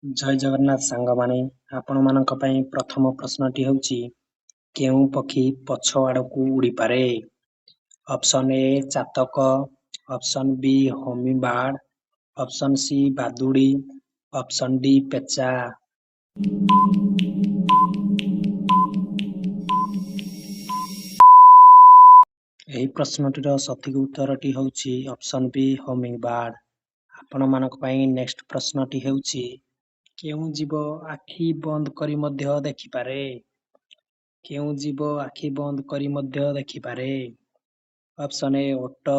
ଜୟ ଜଗନ୍ନାଥ ସାଙ୍ଗମାନେ, ଆପଣମାନଙ୍କ ପାଇଁ ପ୍ରଥମ ପ୍ରଶ୍ନଟି ହେଉଛି କେଉଁ ପକ୍ଷୀ ପଛ ଆଡ଼କୁ ଉଡ଼ିପାରେ? ଅପସନ୍ ଏ ଚାତକ, option B hummingbird, option C ବାଦୁଡ଼ି, ଅପସନ୍ ଡି ପେଚା। ଏହି ପ୍ରଶ୍ନଟିର ସଠିକ୍ ଉତ୍ତରଟି ହେଉଛି ଅପସନ୍ ବି ହମିବାର୍ଡ। ଆପଣମାନଙ୍କ ପାଇଁ ନେକ୍ସଟ ପ୍ରଶ୍ନଟି ହେଉଛି କେଉଁ ଜୀବ ଆଖି ବନ୍ଦ କରି ମଧ୍ୟ ଦେଖିପାରେ? କେଉଁ ଜୀବ ଆଖି ବନ୍ଦ କରି ମଧ୍ୟ ଦେଖିପାରେ? ଅପସନ୍ ଏ ଓଟ,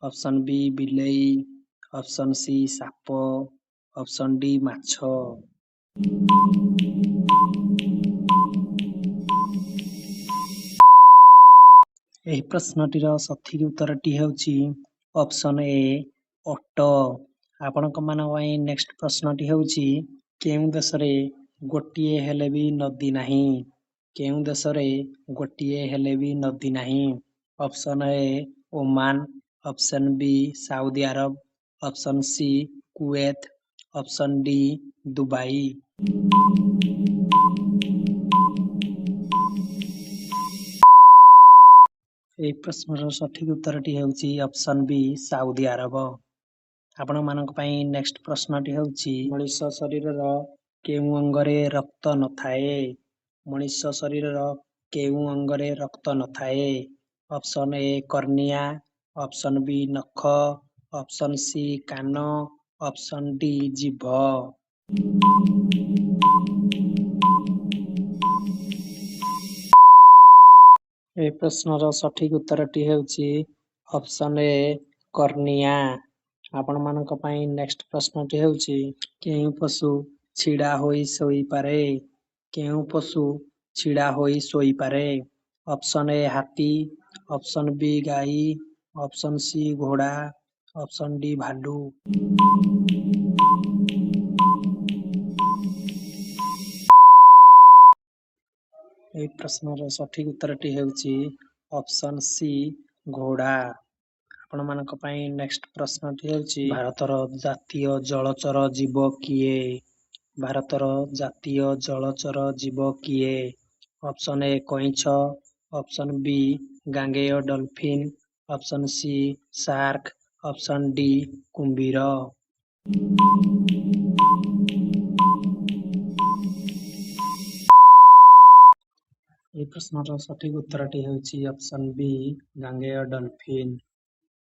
ଅପସନ୍ ବି ବିଲେଇ, ଅପସନ୍ ସି ସାପ, ଅପସନ୍ ଡି ମାଛ। ଏହି ପ୍ରଶ୍ନଟିର ସଠିକ୍ ଉତ୍ତରଟି ହେଉଛି ଅପସନ୍ ଏ ଓଟ। ଆପଣଙ୍କ ମାନଙ୍କ ପାଇଁ ନେକ୍ସଟ ପ୍ରଶ୍ନଟି ହେଉଛି କେଉଁ ଦେଶରେ ଗୋଟିଏ ହେଲେ ବି ନଦୀ ନାହିଁ? କେଉଁ ଦେଶରେ ଗୋଟିଏ ହେଲେ ବି ନଦୀ ନାହିଁ? Option A Oman, option B Saudi Arab, option C Kuwait, option D Dubai. ଏହି ପ୍ରଶ୍ନର ସଠିକ୍ ଉତ୍ତରଟି ହେଉଛି ଅପସନ୍ ବି ସାଉଦି ଆରବ। ଆପଣମାନଙ୍କ ପାଇଁ ନେକ୍ସଟ ପ୍ରଶ୍ନଟି ହେଉଛି ମଣିଷ ଶରୀରର କେଉଁ ଅଙ୍ଗରେ ରକ୍ତ ନଥାଏ? ମଣିଷ ଶରୀରର କେଉଁ ଅଙ୍ଗରେ ରକ୍ତ ନଥାଏ? Option A cornea, option B ନଖ, ଅପସନ୍ ସି କାନ, ଅପସନ୍ ଡି ଜିଭ। ଏହି ପ୍ରଶ୍ନର ସଠିକ୍ ଉତ୍ତରଟି ହେଉଛି ଅପସନ୍ ଏ କର୍ନିଆ। ଆପଣମାନଙ୍କ ପାଇଁ ନେକ୍ସଟ ପ୍ରଶ୍ନଟି ହେଉଛି କେଉଁ ପଶୁ ଛିଡ଼ା ହୋଇ ଶୋଇପାରେ? କେଉଁ ପଶୁ ଛିଡ଼ା ହୋଇ ଶୋଇପାରେ? ଅପସନ୍ ଏ ହାତୀ, ଅପସନ୍ ବି ଗାଈ, ଅପସନ୍ ସି ଘୋଡ଼ା, ଅପସନ୍ ଡି ଭାଲୁ। ଏହି ପ୍ରଶ୍ନର ସଠିକ୍ ଉତ୍ତରଟି ହେଉଛି ଅପସନ୍ ସି ଘୋଡ଼ା। ଆପଣମାନଙ୍କ ପାଇଁ ନେକ୍ସଟ ପ୍ରଶ୍ନଟି ହେଉଛି ଭାରତର ଜାତୀୟ ଜଳଚର ଜୀବ କିଏ? ଭାରତର ଜାତୀୟ ଜଳଚର ଜୀବ କିଏ? ଅପସନ୍ ଏ କଇଁଛ, ଅପସନ୍ ବି ଗାଙ୍ଗେୟ dolphin, option C shark, option D କୁମ୍ଭୀର। ଏହି ପ୍ରଶ୍ନର ସଠିକ୍ ଉତ୍ତରଟି ହେଉଛି ଅପସନ୍ ବି ଗାଙ୍ଗେୟ ଡଲଫିନ୍।